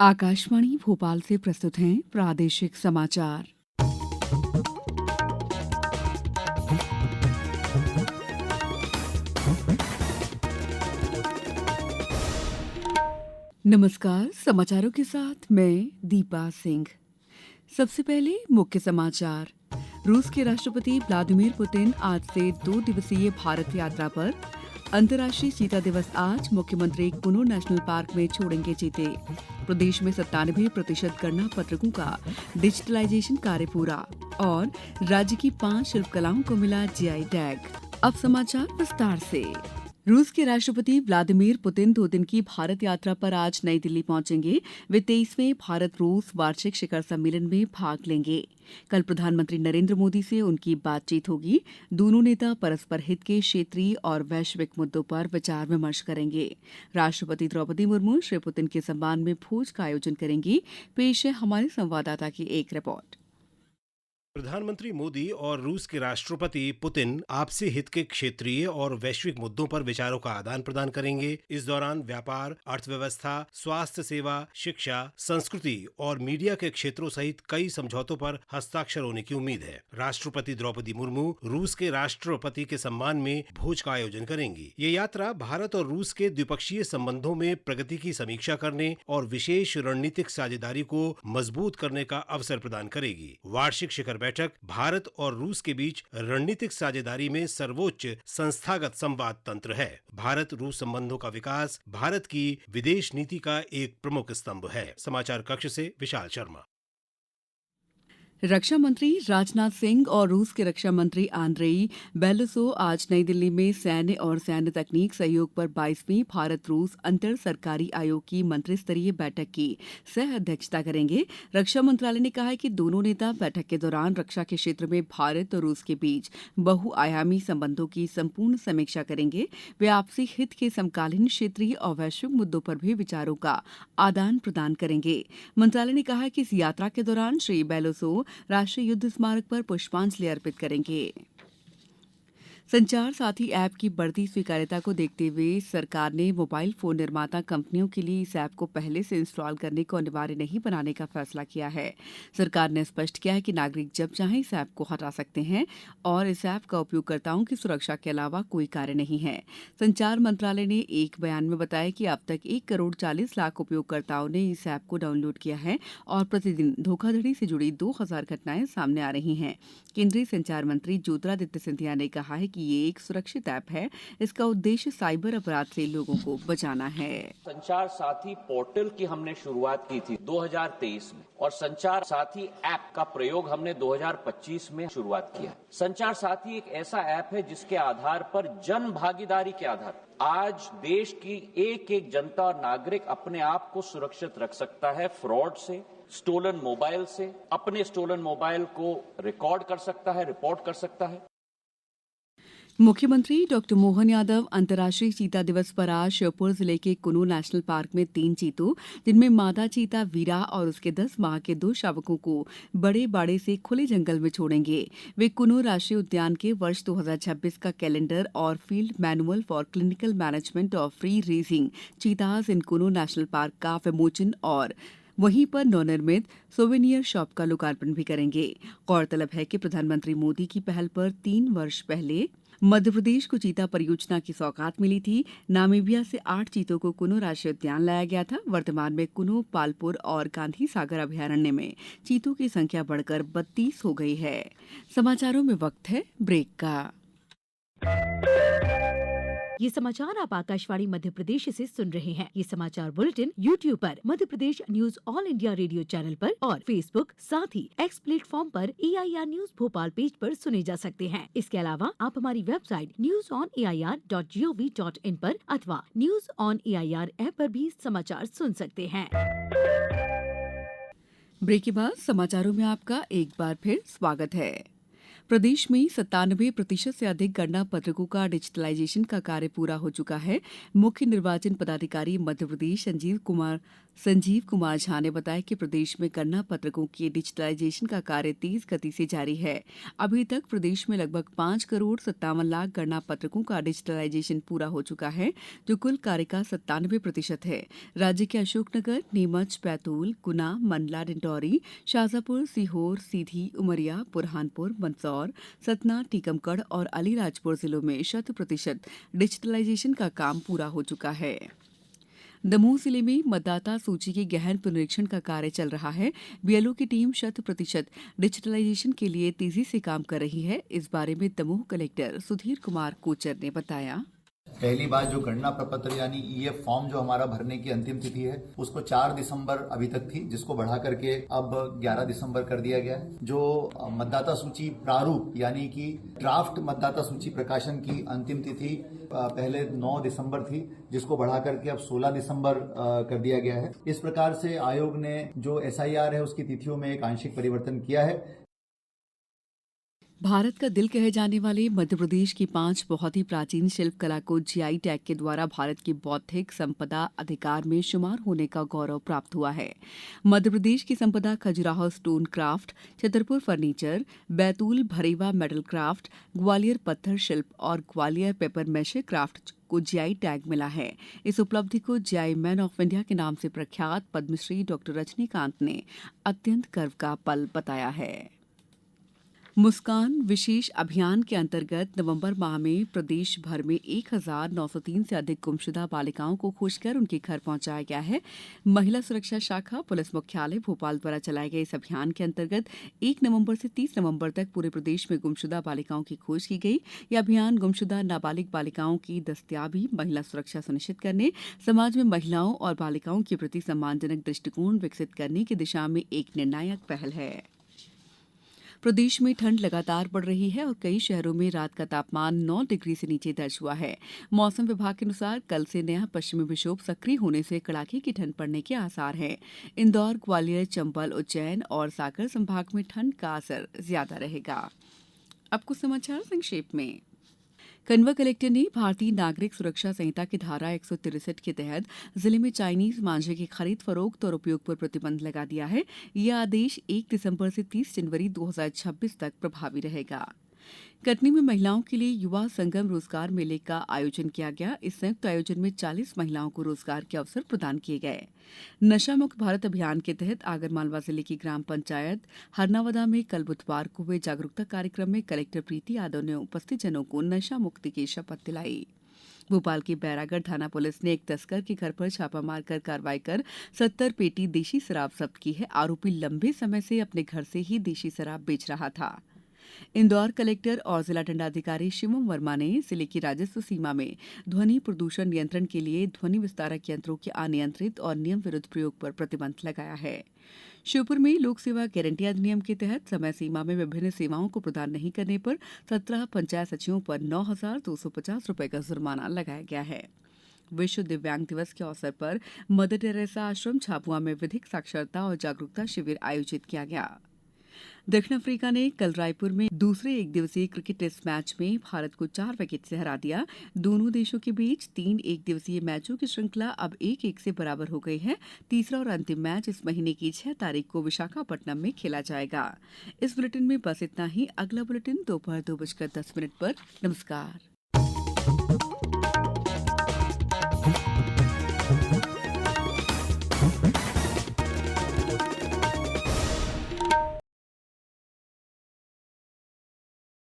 आकाशवाणी भोपाल से प्रस्तुत हैं प्रादेशिक समाचार। नमस्कार, समाचारों के साथ मैं दीपा सिंह। सबसे पहले मुख्य समाचार। रूस के राष्ट्रपति व्लादिमीर पुतिन आज से 2 दिवसीय भारत यात्रा पर। अंतर्राष्ट्रीय चीता दिवस आज। मुख्यमंत्री कुनो नेशनल पार्क में छोड़ेंगे चीते। प्रदेश में 97% गणना पत्रकों का डिजिटलाइजेशन कार्य पूरा। और राज्य की 5 शिल्पकलाओं को मिला जीआई टैग। अब समाचार विस्तार से। रूस के राष्ट्रपति व्लादिमीर पुतिन 2 दिन की भारत यात्रा पर आज नई दिल्ली पहुंचेंगे। वे 23वें भारत रूस वार्षिक शिखर सम्मेलन में भाग लेंगे। कल प्रधानमंत्री नरेंद्र मोदी से उनकी बातचीत होगी। दोनों नेता परस्पर हित के क्षेत्रीय और वैश्विक मुद्दों पर विचार विमर्श करेंगे। राष्ट्रपति द्रौपदी मुर्मू श्री पुतिन के सम्मान में भोज का आयोजन करेंगी। पेश है हमारे संवाददाता की एक रिपोर्ट। प्रधानमंत्री मोदी और रूस के राष्ट्रपति पुतिन आपसी हित के क्षेत्रीय और वैश्विक मुद्दों पर विचारों का आदान प्रदान करेंगे। इस दौरान व्यापार, अर्थव्यवस्था, स्वास्थ्य सेवा, शिक्षा, संस्कृति और मीडिया के क्षेत्रों सहित कई समझौतों पर हस्ताक्षर होने की उम्मीद है। राष्ट्रपति द्रौपदी मुर्मू रूस के राष्ट्रपति के सम्मान में भोज का आयोजन करेंगी। ये यात्रा भारत और रूस के द्विपक्षीय संबंधों में प्रगति की समीक्षा करने और विशेष रणनीतिक साझेदारी को मजबूत करने का अवसर प्रदान करेगी। वार्षिक शिखर बैठक भारत और रूस के बीच रणनीतिक साझेदारी में सर्वोच्च संस्थागत संवाद तंत्र है। भारत रूस संबंधों का विकास भारत की विदेश नीति का एक प्रमुख स्तंभ है। समाचार कक्ष से विशाल शर्मा। रक्षा मंत्री राजनाथ सिंह और रूस के रक्षा मंत्री आंद्रेई बेलोसोव आज नई दिल्ली में सैन्य और सैन्य तकनीक सहयोग पर 22वीं भारत रूस अंतर सरकारी आयोग की मंत्री स्तरीय बैठक की सह अध्यक्षता करेंगे। रक्षा मंत्रालय ने कहा है कि दोनों नेता बैठक के दौरान रक्षा के क्षेत्र में भारत और रूस के बीच बहुआयामी संबंधों की संपूर्ण समीक्षा करेंगे। वे आपसी हित के समकालीन क्षेत्रीय और वैश्विक मुद्दों पर भी विचारों का आदान प्रदान करेंगे। मंत्रालय ने कहा है कि इस यात्रा के दौरान श्री बेलोसोव राष्ट्रीय युद्ध स्मारक पर पुष्पांजलि अर्पित करेंगे। संचार साथी ऐप की बढ़ती स्वीकार्यता को देखते हुए सरकार ने मोबाइल फोन निर्माता कंपनियों के लिए इस ऐप को पहले से इंस्टॉल करने को अनिवार्य नहीं बनाने का फैसला किया है। सरकार ने स्पष्ट किया है कि नागरिक जब चाहें इस ऐप को हटा सकते हैं और इस ऐप का उपयोगकर्ताओं की सुरक्षा के अलावा कोई कार्य नहीं है। संचार मंत्रालय ने एक बयान में बताया कि अब तक 1,40,00,000 उपयोगकर्ताओं ने इस ऐप को डाउनलोड किया है और प्रतिदिन धोखाधड़ी से जुड़ी 2,000 घटनाएं सामने आ रही हैं। केंद्रीय संचार मंत्री ज्योतिरादित्य सिंधिया ने कहा है कि ये एक सुरक्षित ऐप है। इसका उद्देश्य साइबर अपराध से लोगों को बचाना है। संचार साथी पोर्टल की हमने शुरुआत की थी 2023 में और संचार साथी ऐप का प्रयोग हमने 2025 में शुरुआत किया। संचार साथी एक ऐसा ऐप है जिसके आधार पर जन भागीदारी के आधार आज देश की एक एक जनता और नागरिक अपने आप को सुरक्षित रख सकता है फ्रॉड से, स्टोलन मोबाइल से, अपने स्टोलन मोबाइल को रिकॉर्ड कर सकता है, रिपोर्ट कर सकता है। मुख्यमंत्री डॉक्टर मोहन यादव अंतर्राष्ट्रीय चीता दिवस पर आज श्योपुर जिले के कुनो नेशनल पार्क में 3 चीतों, जिनमें मादा चीता वीरा और उसके 10 माह के 2 शावकों को बड़े बाड़े से खुले जंगल में छोड़ेंगे। वे कुनो राष्ट्रीय उद्यान के वर्ष 2026 का कैलेंडर और field manual for clinical management of free raising चीताज in Kuno national park का विमोचन और वहीं पर नवनिर्मित सोवेनियर शॉप का लोकार्पण भी करेंगे। गौरतलब है कि प्रधानमंत्री मोदी की पहल पर 3 वर्ष पहले मध्य प्रदेश को चीता परियोजना की सौगात मिली थी। नामीबिया से 8 चीतों को कुनो राष्ट्रीय उद्यान लाया गया था। वर्तमान में कुनो, पालपुर और गांधी सागर अभयारण्य में चीतों की संख्या बढ़कर 32 हो गई है। समाचारों में वक्त है ब्रेक का। ये समाचार आप आकाशवाणी मध्य प्रदेश से सुन रहे हैं। ये समाचार बुलेटिन YouTube पर Madhya Pradesh news All India Radio channel पर और फेसबुक साथ ही एक्स प्लेटफॉर्म पर AIR न्यूज भोपाल पेज पर सुने जा सकते हैं। इसके अलावा आप हमारी वेबसाइट newsonair.gov.in पर अथवा न्यूज ऑन AIR ऐप पर भी समाचार सुन सकते हैं। ब्रेक के बाद समाचारों में आपका एक बार फिर स्वागत है। प्रदेश में 97% से अधिक गणना पत्रकों का डिजिटलाइजेशन का कार्य पूरा हो चुका है। मुख्य निर्वाचन पदाधिकारी मध्य प्रदेश संजीव कुमार झा ने बताया कि प्रदेश में गणना पत्रकों के डिजिटलाइजेशन का कार्य तेज गति से जारी है। अभी तक प्रदेश में लगभग 5 करोड़ 57 लाख गणना पत्रकों का डिजिटलाइजेशन पूरा हो चुका है, जो कुल कार्य का 97% है। राज्य के अशोकनगर, नीमच, बैतूल, गुना, मंडला, डिंडौरी, शाजापुर, सीहोर, सीधी, उमरिया, बुरहानपुर, मंदसौर, सतना, टीकमगढ़ और अलीराजपुर जिलों में 100% डिजिटलाइजेशन का काम पूरा हो चुका है। दमोह जिले में मतदाता सूची के गहन पुनरीक्षण का कार्य चल रहा है। बीएलओ की टीम 100% डिजिटलाइजेशन के लिए तेजी से काम कर रही है। इस बारे में दमोह कलेक्टर सुधीर कुमार कोचर ने बताया। पहली बार जो गणना प्रपत्र यानी ईएफ फॉर्म जो हमारा भरने की अंतिम तिथि है उसको 4 दिसंबर अभी तक थी, जिसको बढ़ा करके अब 11 दिसंबर कर दिया गया है। जो मतदाता सूची प्रारूप यानी कि ड्राफ्ट मतदाता सूची प्रकाशन की अंतिम तिथि पहले 9 दिसंबर थी, जिसको बढ़ा करके अब 16 दिसंबर कर दिया गया है। इस प्रकार से आयोग ने जो एसआईआर है उसकी तिथियों में एक आंशिक परिवर्तन किया है। भारत का दिल कहे जाने वाले मध्य प्रदेश की 5 बहुत ही प्राचीन शिल्प कला को जीआई टैग के द्वारा भारत की बौद्धिक संपदा अधिकार में शुमार होने का गौरव प्राप्त हुआ है। मध्य प्रदेश की संपदा Khajuraho stone craft, Chhatarpur furniture, Betul Bharewa metal craft, Gwalior पत्थर शिल्प और ग्वालियर पेपर मैशे क्राफ्ट को जीआई टैग मिला है। इस उपलब्धि को जीआई मैन ऑफ इंडिया के नाम से प्रख्यात पद्मश्री डॉक्टर रजनीकांत ने अत्यंत गर्व का पल बताया है। मुस्कान विशेष अभियान के अंतर्गत नवंबर माह में प्रदेश भर में 1903 से अधिक गुमशुदा बालिकाओं को खोजकर उनके घर पहुंचाया गया है। महिला सुरक्षा शाखा पुलिस मुख्यालय भोपाल द्वारा चलाए गए इस अभियान के अंतर्गत 1 नवंबर से 30 नवंबर तक पूरे प्रदेश में गुमशुदा बालिकाओं की खोज की गई। यह अभियान गुमशुदा नाबालिग बालिकाओं की दस्तयाबी, महिला सुरक्षा सुनिश्चित करने, समाज में महिलाओं और बालिकाओं के प्रति सम्मानजनक दृष्टिकोण विकसित करने की दिशा में एक निर्णायक पहल है। प्रदेश में ठंड लगातार बढ़ रही है और कई शहरों में रात का तापमान 9 डिग्री से नीचे दर्ज हुआ है। मौसम विभाग के अनुसार कल से नया पश्चिमी विक्षोभ सक्रिय होने से कड़ाके की ठंड पड़ने के आसार हैं। इंदौर, ग्वालियर, चंबल, उज्जैन और सागर संभाग में ठंड का असर ज्यादा रहेगा। अब कुछ समाचार संक्षेप में। खंडवा कलेक्टर ने भारतीय नागरिक सुरक्षा संहिता की धारा 163 के तहत जिले में चाइनीज मांझे की खरीद फरोख्त और उपयोग पर प्रतिबंध लगा दिया है। यह आदेश 1 दिसंबर से 30 जनवरी 2026 तक प्रभावी रहेगा। कटनी में महिलाओं के लिए युवा संगम रोजगार मेले का आयोजन किया गया। इस संयुक्त आयोजन में 40 महिलाओं को रोजगार के अवसर प्रदान किए गए। नशा मुक्त भारत अभियान के तहत आगरमालवा जिले की ग्राम पंचायत हरनावदा में कल बुधवार को हुए जागरूकता कार्यक्रम में कलेक्टर प्रीति यादव ने उपस्थित जनों को नशा मुक्ति की शपथ दिलाई। भोपाल की बैरागढ़ थाना पुलिस ने एक तस्कर के घर पर छापा मारकर कार्रवाई कर 70 पेटी देशी शराब जब्त की है। आरोपी लंबे समय से अपने घर से ही देशी शराब बेच रहा था। इंदौर कलेक्टर और जिला दंडाधिकारी शिवम वर्मा ने जिले की राजस्व सीमा में ध्वनि प्रदूषण नियंत्रण के लिए ध्वनि विस्तारक यंत्रों के अनियंत्रित और नियम विरुद्ध प्रयोग पर प्रतिबंध लगाया है। श्योपुर में लोक सेवा गारंटी अधिनियम के तहत समय सीमा में विभिन्न सेवाओं को प्रदान नहीं करने पर 17 पंचायत सचिवों पर 9,250 रुपये का जुर्माना लगाया गया है। विश्व दिव्यांग दिवस के अवसर पर मदर टेरेसा आश्रम झाबुआ में विधिक साक्षरता और जागरूकता शिविर आयोजित किया गया। दक्षिण अफ्रीका ने कल रायपुर में दूसरे एक दिवसीय क्रिकेट टेस्ट मैच में भारत को 4 विकेट से हरा दिया। दोनों देशों के बीच 3 एक दिवसीय मैचों की श्रृंखला अब 1-1 से बराबर हो गई है। तीसरा और अंतिम मैच इस महीने की 6 तारीख को विशाखापट्टनम में खेला जाएगा। इस बुलेटिन में बस इतना ही। अगला बुलेटिन दोपहर 2:10 पर। नमस्कार।